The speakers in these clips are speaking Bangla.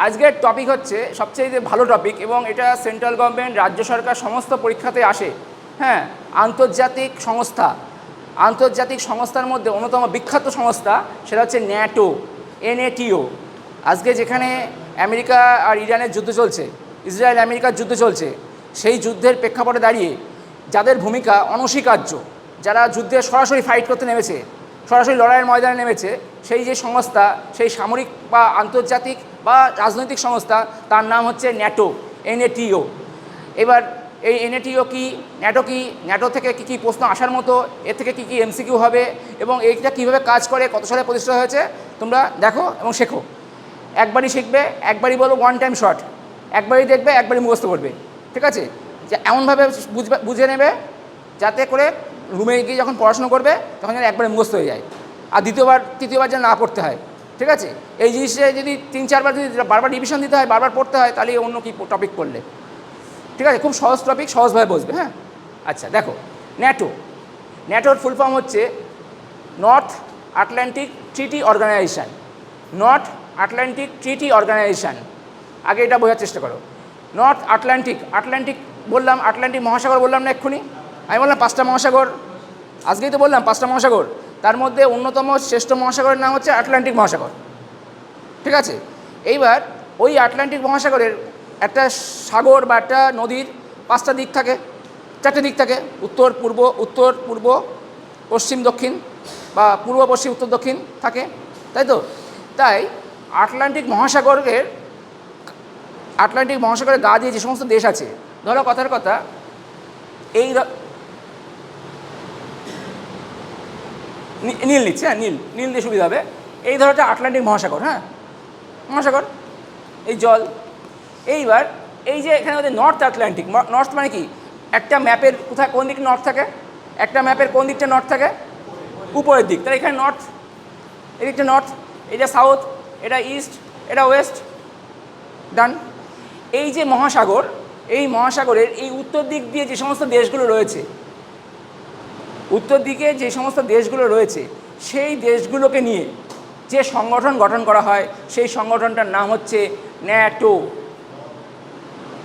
আজকের টপিক হচ্ছে সবচেয়ে ভালো টপিক এবং এটা সেন্ট্রাল গভর্নমেন্ট রাজ্য সরকার সমস্ত পরীক্ষাতে আসে। হ্যাঁ, আন্তর্জাতিক সংস্থার মধ্যে অন্যতম বিখ্যাত সংস্থা সেটা হচ্ছে ন্যাটো, NATO। আজকে যেখানে আমেরিকা আর ইরানের যুদ্ধ চলছে, ইসরায়েল আমেরিকার যুদ্ধ চলছে, সেই যুদ্ধের প্রেক্ষাপটে দাঁড়িয়ে যাদের ভূমিকা অনস্বীকার্য, যারা যুদ্ধে সরাসরি ফাইট করতে নেমেছে, সরাসরি লড়াইয়ের ময়দানে নেমেছে, সেই যে সংস্থা, সেই সামরিক বা আন্তর্জাতিক বা রাজনৈতিক সংস্থা, তার নাম হচ্ছে ন্যাটো, NATO। এবার এই NATO কি, ন্যাটো কি, ন্যাটো থেকে কী কী প্রশ্ন আসার মতো, এর থেকে কী কী MCQ হবে এবং এইটা কীভাবে কাজ করে, কত সালে প্রতিষ্ঠা হয়েছে, তোমরা দেখো এবং শেখো। একবারই শিখবে, একবারই বলবো, ওয়ান টাইম শট, একবারই দেখবে, একবারই মুখস্থ করবে। ঠিক আছে? যে এমনভাবে বুঝে নেবে যাতে করে রুমে গিয়ে যখন পড়াশোনা করবে তখন যেন একবারে মুখস্থ হয়ে যায়, আর তৃতীয়বার যেন না পড়তে হয়। ঠিক আছে? এই জিনিসটা যদি 3-4বার যদি বারবার রিভিশন দিতে হয়, বারবার পড়তে হয়, তাহলে অন্য কি টপিক পড়লে। ঠিক আছে? খুব সহজ টপিক, সহজভাবে বসবে। হ্যাঁ, আচ্ছা দেখো, ন্যাটোর ফুল ফর্ম হচ্ছে north Atlantic treaty organization. North Atlantic treaty organization, আগে এটা বোঝার চেষ্টা করো। নর্থ আটলান্টিক বললাম, আটলান্টিক মহাসাগর বললাম না এক্ষুনি, আমি বললাম 5টা মহাসাগর, আজকেই তো বললাম 5টা মহাসাগর। তার মধ্যে অন্যতম শ্রেষ্ঠ মহাসাগরের নাম হচ্ছে আটলান্টিক মহাসাগর। ঠিক আছে? এইবার ওই আটলান্টিক মহাসাগরের একটা সাগর বা একটা নদীর 5টা দিক থাকে, 4টে দিক থাকে, উত্তর পূর্ব পশ্চিম দক্ষিণ, বা পূর্ব পশ্চিম উত্তর দক্ষিণ থাকে, তাই তো? তাই আটলান্টিক মহাসাগরের গা দিয়ে যে সমস্ত দেশ আছে, ধরো কথার কথা, এই নীল নিচ্ছে, হ্যাঁ, নীল দিয়ে সুবিধা হবে। এই ধরো একটা আটলান্টিক মহাসাগর, হ্যাঁ, মহাসাগর, এই জল। এইবার এই যে এখানে হচ্ছে নর্থ আটলান্টিক, নর্থ মানে কি, একটা ম্যাপের কোথায় কোন দিকে নর্থ থাকে, একটা ম্যাপের কোন দিকটা নর্থ থাকে, উপরের দিক। তাহলে এখানে নর্থ, এদিকটা নর্থ, এটা সাউথ, এটা ইস্ট, এটা ওয়েস্ট, ডান। এই যে মহাসাগর, এই মহাসাগরের এই উত্তর দিক দিয়ে যে সমস্ত দেশগুলো রয়েছে, উত্তর দিকে যে সমস্ত দেশগুলো রয়েছে, সেই দেশগুলোকে নিয়ে যে সংগঠন গঠন করা হয়, সেই সংগঠনটার নাম হচ্ছে ন্যাটো।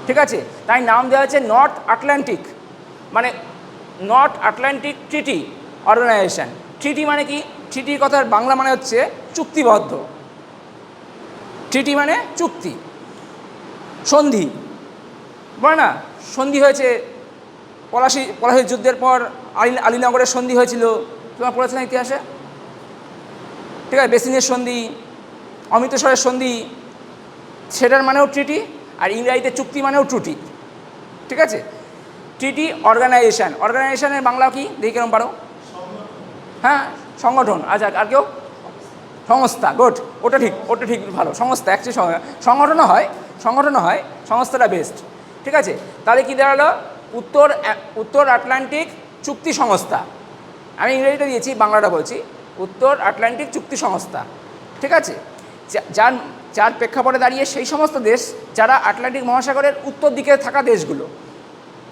ঠিক আছে? তাই নাম দেওয়া হচ্ছে নর্থ আটলান্টিক, মানে নর্থ আটলান্টিক ট্রিটি অর্গানাইজেশন। ট্রিটি মানে কি? ট্রিটির কথার বাংলা মানে হচ্ছে চুক্তিবদ্ধ। ট্রিটি মানে চুক্তি, সন্ধি, বলে না, সন্ধি হয়েছে পলাশির যুদ্ধের পর আলীনগরের সন্ধি হয়েছিল, তোমরা পড়েছো না ইতিহাসে? ঠিক আছে? বেসিনের সন্ধি, অমৃতসরের সন্ধি, সেটার মানেও ট্রিটি, আর ইংরাজিতে চুক্তি মানেও ট্রুটি। ঠিক আছে? ট্রিটি অর্গানাইজেশনের বাংলা কি দেখি কেরম পারো? হ্যাঁ, সংগঠন। আচ্ছা, আর কেউ? সংস্থা, গুড, ওটা ঠিক, ভালো। সংস্থা, অ্যাকচুয়ালি সংগঠনও হয়, সংস্থাটা বেস্ট। ঠিক আছে? তাহলে কী দাঁড়ালো? উত্তর আটলান্টিক চুক্তি সংস্থা। আমি ইংরেজিটা দিয়েছি, বাংলাটা বলছি, উত্তর আটলান্টিক চুক্তি সংস্থা। ঠিক আছে? যার প্রেক্ষাপটে দাঁড়িয়ে সেই সমস্ত দেশ যারা আটলান্টিক মহাসাগরের উত্তর দিকে থাকা দেশগুলো।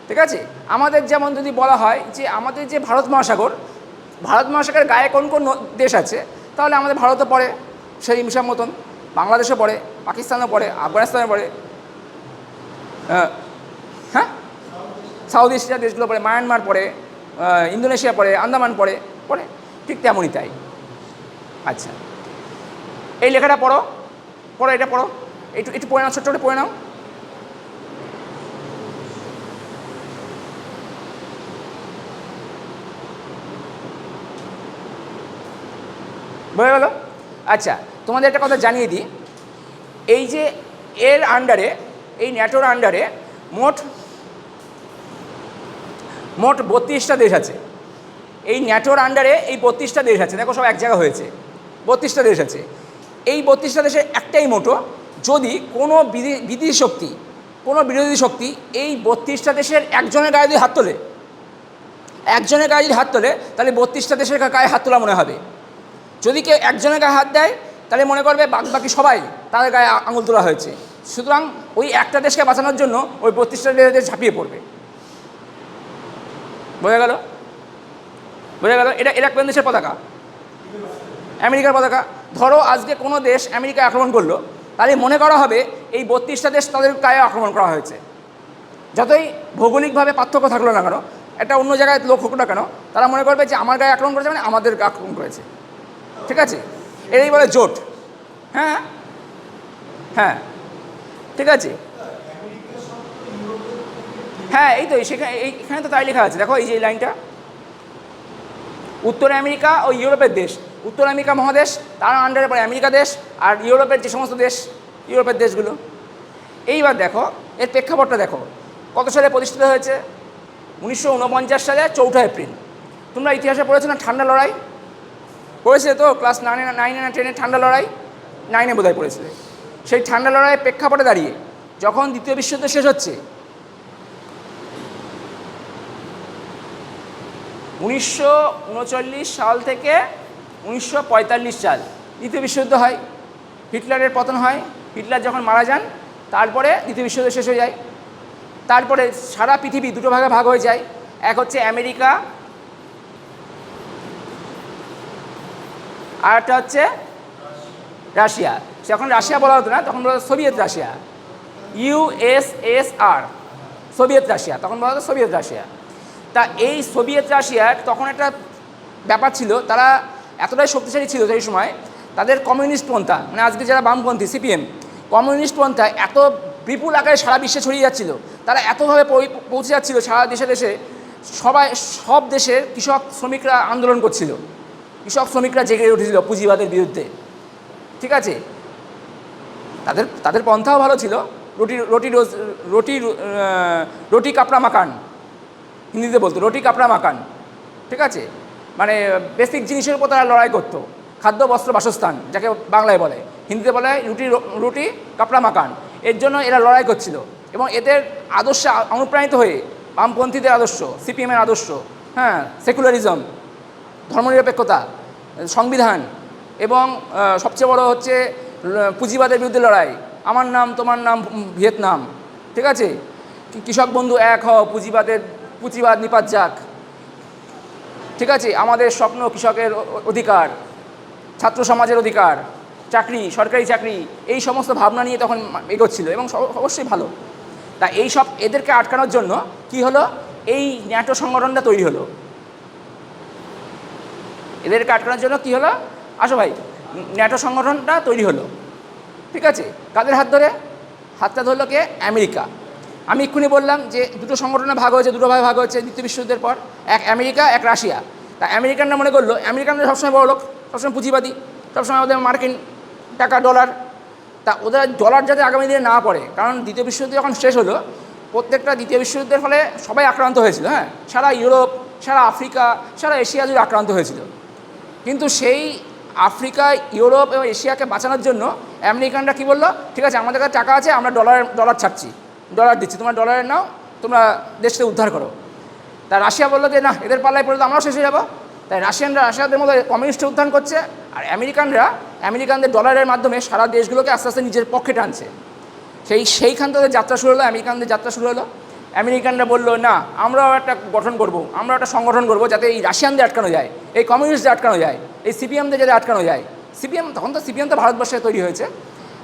ঠিক আছে? আমাদের যেমন যদি বলা হয় যে আমাদের যে ভারত মহাসাগরের গায়ে কোন কোন দেশ আছে, তাহলে আমাদের ভারতও পড়ে সেই হিসাব মতন, বাংলাদেশও পড়ে, পাকিস্তানও পড়ে, আফগানিস্তানও পড়ে, হ্যাঁ, সাউথ এশিয়ার দেশগুলো পড়ে, মায়ানমার পড়ে, ইন্দোনেশিয়া পড়ে, আন্দামান পড়ে, ঠিক তেমনই তাই। আচ্ছা, এই লেখাটা পড়ো, এটা পড়ো, একটু পড়ে নাও, ছোট্ট করে পড়ে নাও। বোঝা গেল? আচ্ছা, তোমাদের একটা কথা জানিয়ে দিই, এই যে এর আন্ডারে, এই ন্যাটোর আন্ডারে মোট 32টা দেশ আছে। এই ন্যাটোর আন্ডারে এই 32টা দেশ আছে, দেখো সব এক জায়গা হয়েছে, 32টা দেশ আছে। এই 32টা দেশের একটাই মোটো, যদি কোনো বিরোধী শক্তি এই 32টা দেশের একজনের গায়ে যদি হাত তোলে, তাহলে 32টা দেশের গায়ে হাত তোলা মনে হবে। যদি কেউ একজনের গায়ে হাত দেয়, তাহলে মনে করবে বাকি সবাই তাদের গায়ে আঙুল তোলা হয়েছে। সুতরাং ওই একটা দেশকে বাঁচানোর জন্য ওই 32টা দেশ ঝাঁপিয়ে পড়বে। বোঝা গেল? এটা কোন দেশের পতাকা? আমেরিকার পতাকা। ধরো আজকে কোনো দেশ আমেরিকা আক্রমণ করলো, তাহলে মনে করা হবে এই 32টা দেশ তাদের গায়ে আক্রমণ করা হয়েছে। যতই ভৌগোলিকভাবে পার্থক্য থাকলো না কেন, একটা অন্য জায়গায় লোক হোক না কেন, তারা মনে করবে যে আমার গায়ে আক্রমণ করেছে মানে আমাদের আক্রমণ করেছে। ঠিক আছে, এটাই বলে জোট। হ্যাঁ হ্যাঁ, ঠিক আছে। হ্যাঁ, এই তো এখানে তো তাই লেখা আছে, দেখো এই যে লাইনটা, উত্তর আমেরিকা ও ইউরোপের দেশ, উত্তর আমেরিকা মহাদেশ, তার আন্ডারে পড়ে আমেরিকা দেশ, আর ইউরোপের যে সমস্ত দেশ, ইউরোপের দেশগুলো। এইবার দেখো এর প্রেক্ষাপটটা দেখো, কত সালে প্রতিষ্ঠিত হয়েছে? 1949 সালে 4 এপ্রিল। তোমরা ইতিহাসে পড়েছো না ঠান্ডা লড়াই? পড়েছিলে তো ক্লাস 9 না 10-এ ঠান্ডা লড়াই, 9-এ বোধহয় পড়েছিলে। সেই ঠান্ডা লড়াইয়ের প্রেক্ষাপটে দাঁড়িয়ে যখন দ্বিতীয় বিশ্বযুদ্ধ শেষ হচ্ছে, 1939 সাল থেকে 1945 সাল দ্বিতীয় বিশ্বযুদ্ধ হয়। হিটলারের পতন হয়, হিটলার যখন মারা যান তারপরে দ্বিতীয় বিশ্বযুদ্ধ শেষ হয়ে যায়। তারপরে সারা পৃথিবী দুটো ভাগে ভাগ হয়ে যায়, এক হচ্ছে আমেরিকা, আর একটা হচ্ছে রাশিয়া। যখন রাশিয়া বলা হতো না, তখন বলা হতো Soviet Russia, USSR, Soviet Russia, তখন বলা হতো সোভিয়েত রাশিয়া। তা এই সোভিয়েত রাশিয়ার তখন একটা ব্যাপার ছিল, তারা এতটাই শক্তিশালী ছিল সেই সময়, তাদের কমিউনিস্ট পন্থা, মানে আজকে যারা বামপন্থী CPM, কমিউনিস্ট পন্থা এত বিপুল আকারে সারা বিশ্বে ছড়িয়ে যাচ্ছিল, তারা এতভাবে পৌঁছে যাচ্ছিল সারা দেশে দেশে, সব দেশের কৃষক শ্রমিকরা আন্দোলন করছিল, কৃষক শ্রমিকরা জেগে উঠেছিল পুঁজিবাদের বিরুদ্ধে। ঠিক আছে, তাদের পন্থাও ভালো ছিল, রুটি কাপড়া মাকান, হিন্দিতে বলতো রুটি কাপড়া মাকান। ঠিক আছে, মানে বেসিক জিনিসের উপর তারা লড়াই করতো, খাদ্য বস্ত্র বাসস্থান যাকে বাংলায় বলে, হিন্দিতে বলে রুটি কাপড়া মাকান। এর জন্য এরা লড়াই করছিল এবং এদের আদর্শে অনুপ্রাণিত হয়ে বামপন্থীদের আদর্শ, CPM-এর আদর্শ, হ্যাঁ, সেকুলারিজম, ধর্মনিরপেক্ষতা, সংবিধান এবং সবচেয়ে বড় হচ্ছে পুঁজিবাদের বিরুদ্ধে লড়াই, আমার নাম তোমার নাম ভিয়েতনাম। ঠিক আছে, কৃষক বন্ধু এক হও, পুঁজিবাদ নিপাত যাক। ঠিক আছে, আমাদের স্বপ্ন কৃষকের অধিকার, ছাত্র সমাজের অধিকার, চাকরি, সরকারি চাকরি, এই সমস্ত ভাবনা নিয়ে তখন এগোচ্ছিল এবং অবশ্যই ভালো। তা এদেরকে আটকানোর জন্য কি হলো, এই ন্যাটো সংগঠনটা তৈরি হলো। এদেরকে আটকানোর জন্য কি হলো, আসো ভাই, ন্যাটো সংগঠনটা তৈরি হলো। ঠিক আছে, কাদের হাত ধরে? হাতটা ধরলো কে? আমেরিকা। আমি এক্ষুনি বললাম যে দুটো সংগঠনে ভাগ হয়েছে, দুটো ভাগে ভাগ হয়েছে দ্বিতীয় বিশ্বযুদ্ধের পর, এক আমেরিকা, এক রাশিয়া। তা আমেরিকানরা মনে করলো, আমেরিকানরা সবসময় বড় লোক, সবসময় পুঁজিবাদী, সবসময় ওদের মার্কিন টাকা, ডলার। তা ওদের ডলার যাতে আগামী দিনে না পড়ে, কারণ দ্বিতীয় বিশ্বযুদ্ধ যখন শেষ হলো, প্রত্যেকটা দ্বিতীয় বিশ্বযুদ্ধের ফলে সবাই আক্রান্ত হয়েছিল। হ্যাঁ, সারা ইউরোপ, সারা আফ্রিকা, সারা এশিয়া জুড়ে আক্রান্ত হয়েছিল। কিন্তু সেই আফ্রিকা, ইউরোপ এবং এশিয়াকে বাঁচানোর জন্য আমেরিকানরা কী বললো, ঠিক আছে আমাদের কাছে টাকা আছে, আমরা ডলার ছাড়ছি, ডলার দিচ্ছি, তোমরা ডলারের নাও, তোমরা দেশকে উদ্ধার করো। তা রাশিয়া বললো যে না, এদের পাল্লায় পড়ে তো আমরাও শেষ হয়ে যাবো। তাই রাশিয়াদের মতো কমিউনিস্ট উত্থান করছে, আর আমেরিকানদের ডলারের মাধ্যমে সারা দেশগুলোকে আস্তে আস্তে নিজের পক্ষে টানছে। সেইখান থেকে যাত্রা শুরু হলো, আমেরিকানদের যাত্রা শুরু হলো। আমেরিকানরা বললো না, আমরাও একটা গঠন করব, আমরা একটা সংগঠন করব যাতে এই রাশিয়ানদের আটকানো যায়, এই কমিউনিস্টদের আটকানো যায়, এই CPM-দের যাতে আটকানো যায়। তখন তো CPM তো ভারতবর্ষে তৈরি হয়েছে,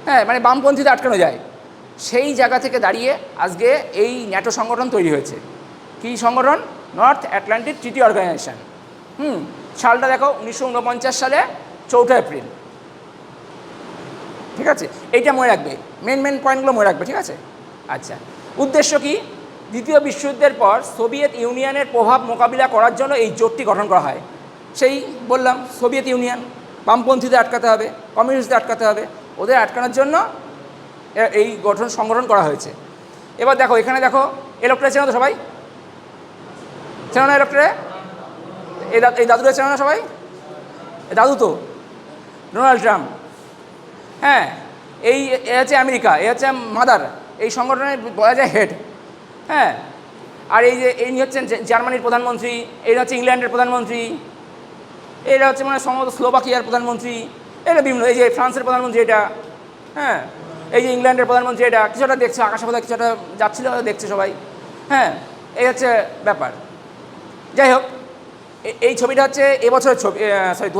হ্যাঁ, মানে বামপন্থীদের আটকানো যায়। সেই জায়গা থেকে দাঁড়িয়ে আজকে এই ন্যাটো সংগঠন তৈরি হয়েছে। কী সংগঠন? North Atlantic treaty organization. সালটা দেখো, 1949 সালে 4 এপ্রিল। ঠিক আছে, এইটা মনে রাখবে, মেন পয়েন্টগুলো মনে রাখবে। ঠিক আছে, আচ্ছা, উদ্দেশ্য কি? দ্বিতীয় বিশ্বযুদ্ধের পর সোভিয়েত ইউনিয়নের প্রভাব মোকাবিলা করার জন্য এই জোটটি গঠন করা হয়। সেই বললাম, সোভিয়েত ইউনিয়ন, বামপন্থীদের আটকাতে হবে, কমিউনিস্টদের আটকাতে হবে, ওদের আটকানোর জন্য এই সংগঠন করা হয়েছে। এবার দেখো, এখানে দেখো, এই লোকটা চেনো তো সবাই? চেনো না এই লোকটারে? এই দাদুরা চেনো না সবাই? দাদু তো ডোনাল্ড ট্রাম্প। হ্যাঁ, এ হচ্ছে আমেরিকা, এ হচ্ছে মাদার, এই সংগঠনের বলা যায় হেড। হ্যাঁ, আর এই হচ্ছেন জার্মানির প্রধানমন্ত্রী, এই হচ্ছে ইংল্যান্ডের প্রধানমন্ত্রী, এরা হচ্ছে মানে সম্ভবত স্লোভাকিয়ার প্রধানমন্ত্রী, এটা বিভিন্ন, এই যে ফ্রান্সের প্রধানমন্ত্রী এটা, হ্যাঁ, এই যে ইংল্যান্ডের প্রধানমন্ত্রী এটা, কিছুটা দেখছে আকাশে বোধহয় কিছুটা যাচ্ছিল, দেখছে সবাই। হ্যাঁ, এই হচ্ছে ব্যাপার। যাই হোক, এই ছবিটা হচ্ছে এবছরের ছবি, সরি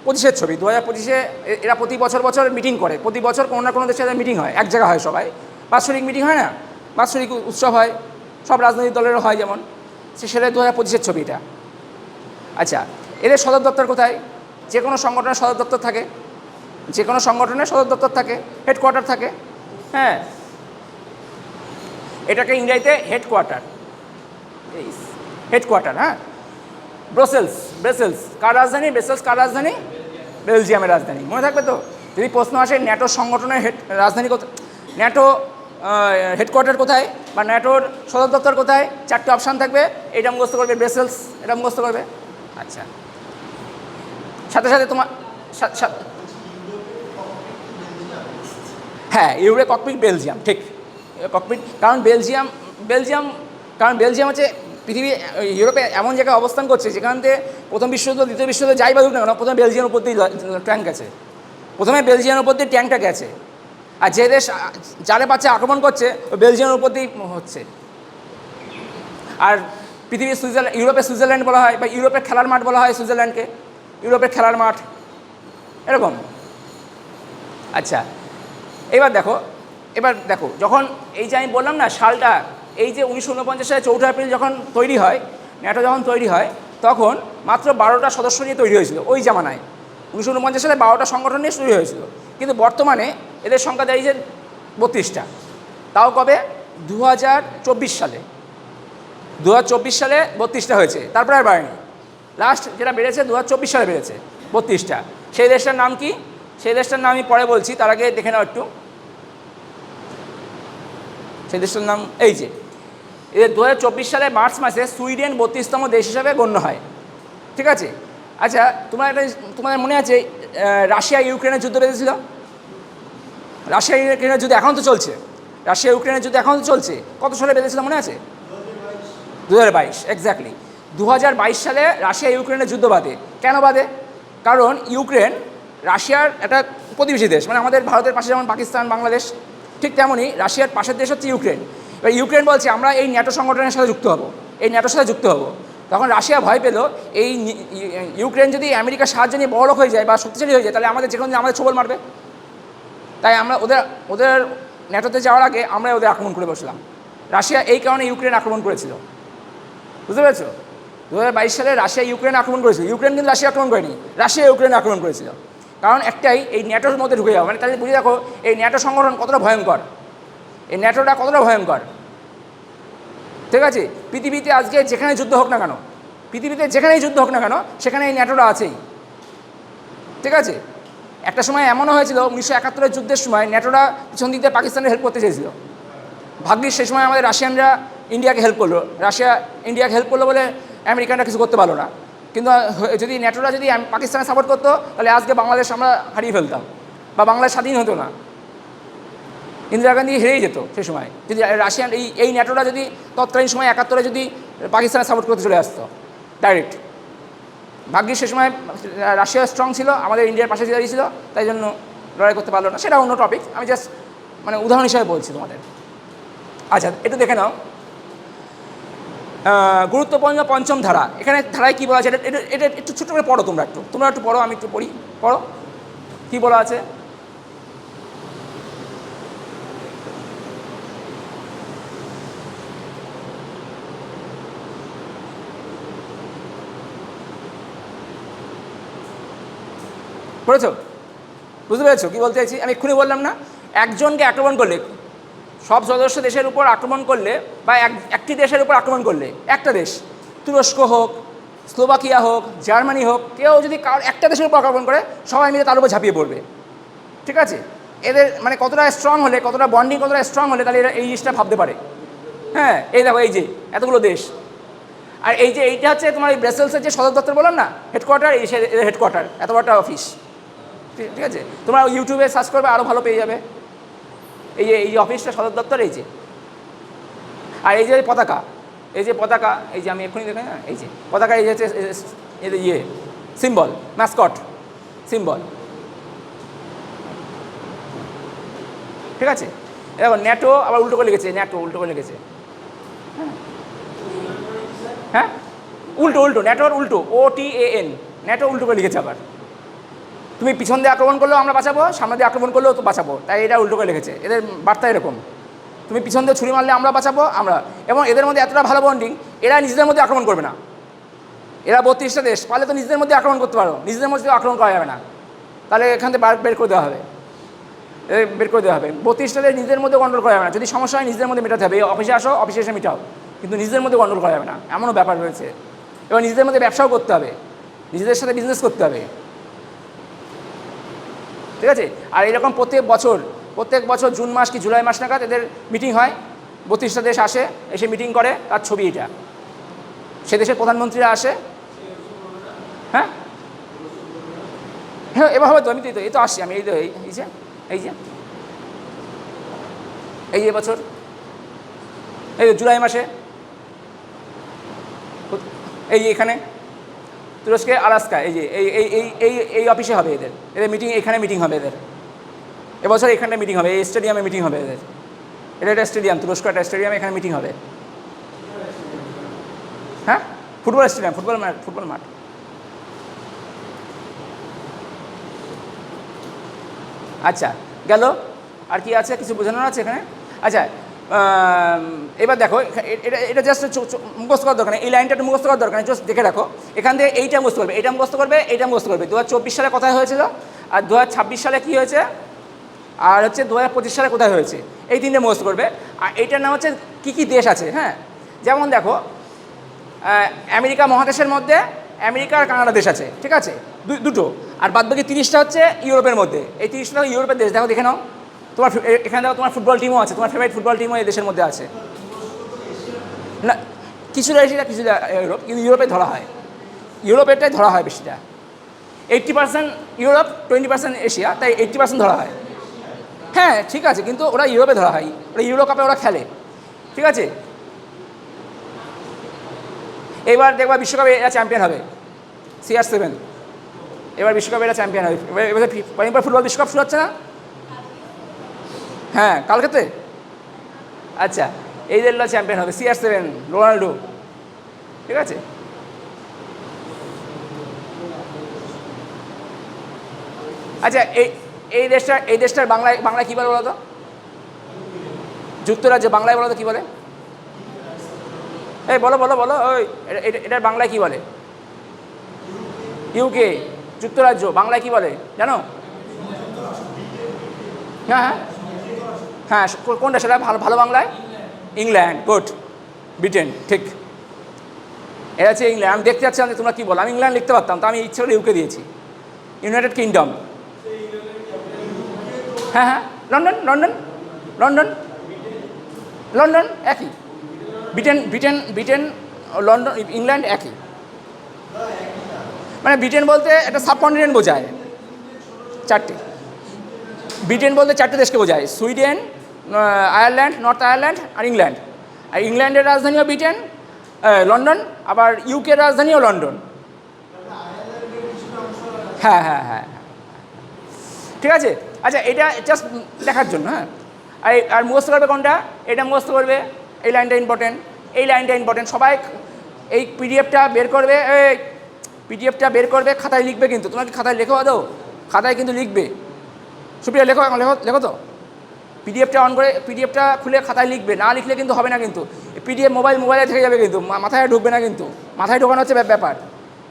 25-এর ছবি। 2025-এ এরা প্রতি বছর মিটিং করে, প্রতি বছর কোনো না কোনো দেশে মিটিং হয়, এক জায়গা হয় সবাই, বাৎসরিক মিটিং হয় না, বাৎসরিক উৎসব হয়, সব রাজনৈতিক দলেরও হয় যেমন, সেটা 2025-এর ছবি এটা। আচ্ছা, এদের সদর দপ্তর কোথায়? যে কোনো সংগঠনের সদর দপ্তর থাকে, যে কোনো সংগঠনের সদর দপ্তর থাকে, হেডকোয়ার্টার থাকে। হ্যাঁ, এটাকে ইংরেজিতে হেডকোয়ার্টার, হেডকোয়ার্টার। হ্যাঁ, ব্রাসেলস কার রাজধানী? ব্রাসেলস কার রাজধানী? বেলজিয়ামের রাজধানী। মনে থাকবে তো? যদি প্রশ্ন আসে ন্যাটো সংগঠনের রাজধানী কোথায়, ন্যাটো হেডকোয়ার্টার কোথায় বা ন্যাটোর সদর দপ্তর কোথায়, 4টে অপশান থাকবে, এটা মুখস্থ করবে, ব্রাসেলস, এটা মুখস্থ করবে। আচ্ছা, সাথে সাথে তোমার হ্যাঁ, ইউরো ককপিট বেলজিয়াম, ঠিক, ককপিট। কারণ বেলজিয়াম হচ্ছে পৃথিবী ইউরোপে এমন জায়গায় অবস্থান করছে যেখান থেকে প্রথম বিশ্বযুদ্ধ, দ্বিতীয় বিশ্বযুদ্ধ যাই বাজুক না কেন, প্রথমে বেলজিয়ামের উপর দিয়ে ট্যাঙ্ক গেছে, প্রথমে বেলজিয়ামের উপর দিয়ে ট্যাঙ্কটা গেছে। আর যে দেশ যারে পাচ্ছে আক্রমণ করছে ওই বেলজিয়ামের উপর দিয়েই হচ্ছে। আর পৃথিবীর ইউরোপের সুইজারল্যান্ড বলা হয়, বা ইউরোপের খেলার মাঠ বলা হয় সুইজারল্যান্ডকে, ইউরোপের খেলার মাঠ, এরকম। আচ্ছা, এবার দেখো যখন এই যে আমি বললাম না সালটা, এই যে 1949 সালে 4 এপ্রিল যখন তৈরি হয়, ন্যাটো যখন তৈরি হয়, তখন মাত্র 12টা সদস্য নিয়ে তৈরি হয়েছিল ওই জামানায়। 1949 সালে 12টা সংগঠন নিয়ে তৈরি হয়েছিল, কিন্তু বর্তমানে এদের সংখ্যা দাঁড়িয়েছে 32টা। তাও কবে? 2024 সালে 32টা হয়েছে, তারপরে আর বাড়েনি। লাস্ট যেটা বেড়েছে 2024 সালে বেড়েছে 32টা। সেই দেশটার নাম কি? সেই দেশটার নাম আমি পরে বলছি, তার আগে দেখে নাও একটু। সেই দেশটার নাম এই যে, 2024 সালে মার্চ মাসে সুইডেন 32তম দেশ হিসাবে গণ্য হয়। ঠিক আছে। আচ্ছা, তোমাদের মনে আছে রাশিয়া ইউক্রেনের যুদ্ধ বেঁধেছিল? রাশিয়া ইউক্রেনের যুদ্ধ এখন তো চলছে, রাশিয়া ইউক্রেনের যুদ্ধ এখন তো চলছে। কত সালে বেঁধেছিল মনে আছে? 2022, এক্স্যাক্টলি। 2022 সালে রাশিয়া ইউক্রেনের যুদ্ধ বাঁধে। কেন বাঁধে? কারণ ইউক্রেন রাশিয়ার একটা প্রতিবেশী দেশ, মানে আমাদের ভারতের পাশে যেমন পাকিস্তান, বাংলাদেশ, ঠিক তেমনই রাশিয়ার পাশের দেশ হচ্ছে ইউক্রেন। এবার ইউক্রেন বলছে আমরা এই ন্যাটো সংগঠনের সাথে যুক্ত হব, এই ন্যাটোর সাথে যুক্ত হব। তখন রাশিয়া ভয় পেল এই ইউক্রেন যদি আমেরিকার সাহায্য নিয়ে বড়লোক হয়ে যায় বা শক্তিশালী হয়ে যায়, তাহলে আমাদের যেখানে আমাদের ছোবল মারবে। তাই আমরা ওদের ন্যাটোতে যাওয়ার আগে আমরা ওদের আক্রমণ করে বসলাম। রাশিয়া এই কারণে ইউক্রেন আক্রমণ করেছিল, বুঝতে পেরেছো? 2022 সালে রাশিয়া ইউক্রেন আক্রমণ করেছিল। ইউক্রেন কিন্তু রাশিয়া আক্রমণ করেনি, রাশিয়া ইউক্রেন আক্রমণ করেছিল। কারণ একটাই, এই ন্যাটোর মধ্যে ঢুকে যাওয়া। মানে তাহলে বুঝে দেখো এই ন্যাটো সংগঠন কতটা ভয়ঙ্কর, এই ন্যাটোটা কতটা ভয়ঙ্কর। ঠিক আছে। পৃথিবীতে আজকে যেখানে যুদ্ধ হোক না কেন, পৃথিবীতে যেখানেই যুদ্ধ হোক না কেন, সেখানে এই ন্যাটোটা আছেই। ঠিক আছে। একটা সময় এমনও হয়েছিল 1971-এর যুদ্ধের সময় ন্যাটোরা পিছন দিক দিয়ে পাকিস্তানের হেল্প করতে চেয়েছিল। ভাগ্যিস সেই সময় আমাদের রাশিয়ানরা ইন্ডিয়াকে হেল্প করলো, রাশিয়া ইন্ডিয়াকে হেল্প করলো বলে আমেরিকানরা কিছু করতে পারলো না। কিন্তু যদি ন্যাটোরা যদি পাকিস্তানে সাপোর্ট করতো, তাহলে আজকে বাংলাদেশ আমরা হারিয়ে ফেলতাম, বা বাংলাদেশ স্বাধীন হতো না। ইন্দিরা গান্ধী হেরেই যেত সেই সময়, যদি রাশিয়ান এই ন্যাটোরা যদি তৎকালীন সময় 71-এ যদি পাকিস্তানে সাপোর্ট করতে চলে আসতো ডাইরেক্ট। ভাগ্যিস সে সময় রাশিয়া স্ট্রং ছিল, আমাদের ইন্ডিয়ার পাশে দাঁড়িয়েছিল, তাই জন্য লড়াই করতে পারলো না। সেটা অন্য টপিক, আমি জাস্ট মানে উদাহরণ হিসাবে বলছি তোমাদের। আচ্ছা, একটু দেখে নাও গুরুত্বপূর্ণ পঞ্চম ধারা। এখানে ধারায় কী বলা আছে এটা একটু ছোটো করে পড়ো, তোমরা একটু পড়ো, আমি একটু পড়ো কী বলা আছে। পড়েছো? বুঝতে পেরেছো কী বলতে চাইছি? আমি এক্ষুনি বললাম না, একজনকে আক্রমণ করলে, সব সদস্য দেশের উপর আক্রমণ করলে, বা একটি দেশের উপর আক্রমণ করলে, একটা দেশ, তুরস্ক হোক, স্লোভাকিয়া হোক, জার্মানি হোক, কেউ যদি একটা দেশের উপর আক্রমণ করে, সবাই মিলে তার উপর ঝাঁপিয়ে পড়বে। ঠিক আছে। এদের মানে কতটা স্ট্রং হলে, কতটা বন্ডিং কতটা স্ট্রং হলে তাহলে এরা এই জিনিসটা ভাবতে পারে। হ্যাঁ, এই দেখো, এই যে এতগুলো দেশ, আর এই যে এইটা হচ্ছে তোমার এই ব্রাসেলসের যে সদর দপ্তর বললাম না, হেডকোয়ার্টার, এই হেডকোয়ার্টার, এত বড়টা অফিস। ঠিক আছে। তোমরা ইউটিউবে সার্চ করবে, আরও ভালো পেয়ে যাবে। এই অফিসটা সদর দপ্তর, এই যে। আর এই যে পতাকা, এই যে আমি এক্ষুনি দেখি না, এই যে পতাকা, এই যে হচ্ছে সিম্বল, ম্যাসকট সিম্বল। ঠিক আছে। এবার ন্যাটো আবার উল্টো করে লিখেছে, ন্যাটো উল্টো করে লিখেছে। হ্যাঁ, উল্টো, ন্যাটোর উল্টো, OTAN, ন্যাটো উল্টো করে লিখেছে আবার। তুমি পিছন দিয়ে আক্রমণ করলেও আমরা বাঁচাবো, সামনে দিয়ে আক্রমণ করলেও তো বাঁচাবো, তাই এটা উল্টো করে লিখেছে। এদের বার্তা এরকম, তুমি পিছন দিয়ে ছুরি মারলে আমরা বাঁচাবো আমরা। এবং এদের মধ্যে এতটা ভালো বন্ডিং, এরা নিজেদের মধ্যে আক্রমণ করবে না। এরা 32টা দেশ, পারলে তো নিজেদের মধ্যে আক্রমণ করতে পারো, নিজেদের মধ্যে আক্রমণ করা যাবে না, তাহলে এখান থেকে বের করে দেওয়া হবে, বের করে দেওয়া হবে। 32টা দেশ নিজেদের মধ্যে কন্ট্রোল করা যাবে না, যদি সমস্যা হয় নিজেদের মধ্যে মেটাতে হবে। অফিসে আসো, অফিসে এসে মেটাও, কিন্তু নিজেদের মধ্যে কন্ট্রোল করা যাবে না, এমনও ব্যাপার রয়েছে। এবার নিজেদের মধ্যে ব্যবসাও করতে হবে, নিজেদের সাথে বিজনেস করতে হবে, ঠিক আছে। আর এরকম প্রত্যেক বছর জুন মাস কি জুলাই মাস নাগাদ এদের মিটিং হয়, 32টা দেশ আসে, এসে মিটিং করে, তার ছবি এটা। সে দেশের প্রধানমন্ত্রীরা আসে, হ্যাঁ হ্যাঁ এবার হবে তো, আমি তো এই তো আসছি আমি, এই তো এই যে বছর এই জুলাই মাসে এই এখানে তুরস্কে আলাস্কা, এই যে এই অফিসে হবে এদের মিটিং, এখানে মিটিং হবে এদের এবছর, এখানে মিটিং হবে, এই স্টেডিয়ামে মিটিং হবে এদের। এটা একটা স্টেডিয়াম, তুরস্ক একটা স্টেডিয়ামে, এখানে মিটিং হবে। হ্যাঁ ফুটবল স্টেডিয়াম, ফুটবল মাঠ। আচ্ছা গেল, আর কি আছে, কিছু বোঝানোর আছে এখানে? আচ্ছা এবার দেখো, এটা জাস্ট মুখস্থ করার দরকার নেই, এই লাইনটা একটু মুখস্থ করার দরকার নেই, জাস্ট দেখে রাখো। এখান থেকে এইটা মুখস্থ করবে, এইটা মুখস্থ করবে, এইটা মুখস্থ করবে। 2024 সালে কোথায় হয়েছিল, আর 2026 সালে কী হয়েছে, আর হচ্ছে 2025 সালে কোথায় হয়েছে, এই তিনটে মুখস্থ করবে। আর এইটার নাম হচ্ছে কী কী দেশ আছে। হ্যাঁ যেমন দেখো, আমেরিকা মহাদেশের মধ্যে আমেরিকা আর কানাডা দেশ আছে, ঠিক আছে, দুটো। আর বাদবাকি 30টা হচ্ছে ইউরোপের মধ্যে, এই 30টা ইউরোপের দেশ। দেখো দেখে নাও, তোমার এখানে দেখো তোমার ফুটবল টিমও আছে, তোমার ফেভারিট ফুটবল টিমও এই দেশের মধ্যে আছে। না কিছুটা এশিয়া, কিছুটা ইউরোপ, কিন্তু ইউরোপে ধরা হয়, ইউরোপেরটাই ধরা হয় বেশিটা। 80% ইউরোপ, 20% এশিয়া, তাই 80% ধরা হয়। হ্যাঁ ঠিক আছে, কিন্তু ওরা ইউরোপে ধরা হয়, ওরা ইউরো কাপে ওরা খেলে, ঠিক আছে। এবার দেখবা বিশ্বকাপে এরা চ্যাম্পিয়ন হবে, CR7 এবার বিশ্বকাপে এরা চ্যাম্পিয়ন হবে। এবার ফুটবল বিশ্বকাপ শুরু হচ্ছে না, হ্যাঁ কালকেতে। আচ্ছা এই দেশটা চ্যাম্পিয়ন হবে, CR7 রোনাল্ডো, ঠিক আছে। আচ্ছা এই দেশটার বাংলায় কী বলে বলো তো? যুক্তরাজ্য, বাংলায় বলো তো কী বলে? এই বলো ওই এটার বাংলায় কী বলে? UK, যুক্তরাজ্য, বাংলায় কী বলে জানো? হ্যাঁ হ্যাঁ হ্যাঁ কোনটা সেটা ভালো বাংলায়? England, good. ব্রিটেন, ঠিক। এটা হচ্ছে ইংল্যান্ড। আমি দেখতে চাচ্ছিলাম যে তোমরা কী বলো, আমি ইংল্যান্ড লিখতে পারতাম, তো আমি ইচ্ছে করে UK দিয়েছি। ইউনাইটেড কিংডম, হ্যাঁ হ্যাঁ লন্ডন একই। ব্রিটেন লন্ডন ইংল্যান্ড একই, মানে ব্রিটেন বলতে একটা সাবকন্টিনেন্ট বোঝায়, 4টে। ব্রিটেন বলতে 4টে দেশকে বোঝায়, সুইডেন, আয়ারল্যান্ড, নর্থ আয়ারল্যান্ড আর ইংল্যান্ড। আর ইংল্যান্ডের রাজধানীও ব্রিটেন, লন্ডন, আবার ইউকের রাজধানীও লন্ডন। হ্যাঁ হ্যাঁ হ্যাঁ ঠিক আছে। আচ্ছা এটা জাস্ট দেখার জন্য, হ্যাঁ। আর মুখস্থ করবে কোনটা, এটা মুখস্থ করবে, এই লাইনটা ইম্পর্টেন্ট। সবাই এই পিডিএফটা বের করবে, খাতায় লিখবে, কিন্তু তোমার কি খাতায় লেখো আদৌ? খাতায় কিন্তু লিখবে, সুপ্রিয়া লেখো তো। পিডিএফটা অন করে, পিডিএফটা খুলে খাতায় লিখবে, না লিখলে কিন্তু হবে না। কিন্তু পিডিএফ মোবাইলে থেকে যাবে, কিন্তু মাথায় ঢুকবে না, কিন্তু মাথায় ঢোকানো হচ্ছে ব্যাপার।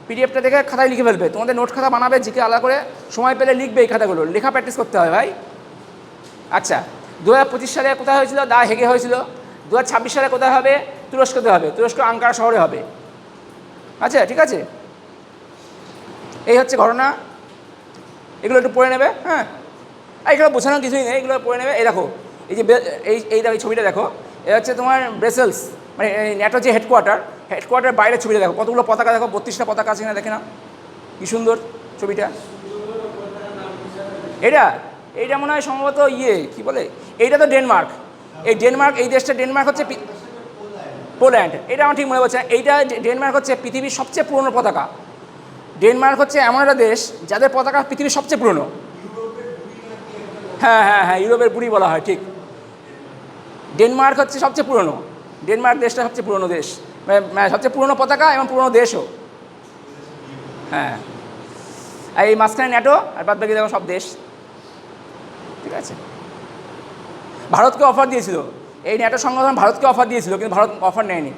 পিডিএফটা দেখে খাতায় লিখে ফেলবে, তোমাদের নোট খাতা বানাবে, জিকে আলাদা করে সময় পেলে লিখবে এই খাতাগুলো, লেখা প্র্যাকটিস করতে হয় ভাই। আচ্ছা 2025 সালে কোথায় হয়েছিল? দা হেগে হয়েছিল। 2026 সালে কোথায় হবে? তুরস্কতে হবে, তুরস্ক আঙ্কারা শহরে হবে। আচ্ছা ঠিক আছে, এই হচ্ছে ঘটনা, এগুলো একটু পড়ে নেবে। হ্যাঁ এগুলো বোঝানোর কিছুই নেই, এগুলো পড়ে নেবে। এই দেখো, এই যে এই ছবিটা দেখো, এটা হচ্ছে তোমার ব্রাসেলস, মানে ন্যাটোর যে হেডকোয়ার্টার বাইরের ছবিটা দেখো, কতগুলো পতাকা দেখো, 32টা পতাকা আছে না, দেখে না কি সুন্দর ছবিটা। এইটা মনে হয় সম্ভবত কি বলে, এইটা তো ডেনমার্ক। এই দেশটা ডেনমার্ক হচ্ছে পোল্যান্ড, এটা আমার ঠিক মনে পড়ছে। এইটা ডেনমার্ক হচ্ছে পৃথিবীর সবচেয়ে পুরনো পতাকা। ডেনমার্ক হচ্ছে এমন একটা দেশ যাদের পতাকা পৃথিবীর সবচেয়ে পুরনো। হ্যাঁ হ্যাঁ হ্যাঁ ইউরোপের বুড়ি বলা হয়, ঠিক। ডেনমার্ক হচ্ছে সবচেয়ে পুরনো, ডেনমার্ক দেশটা সবচেয়ে পুরনো দেশ, মানে সবচেয়ে পুরনো পতাকা এবং পুরনো দেশও। হ্যাঁ আর এই মাঝখানে ন্যাটো, আর বাদ বাকি দেখো সব দেশ। ঠিক আছে, ভারতকে অফার দিয়েছিল, এই ন্যাটো সংগঠন ভারতকে অফার দিয়েছিল, কিন্তু ভারত অফার নেয়নি।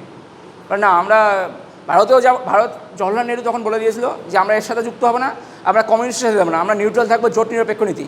না, আমরা ভারতেও ভারত জওহরলাল নেহরু তখন বলে দিয়েছিল যে আমরা এর সাথে যুক্ত হবো না, আমরা কমিউনিস্টের সাথে যাবো না, আমরা নিউট্রাল থাকবো, জোট নিরপেক্ষ নীতি।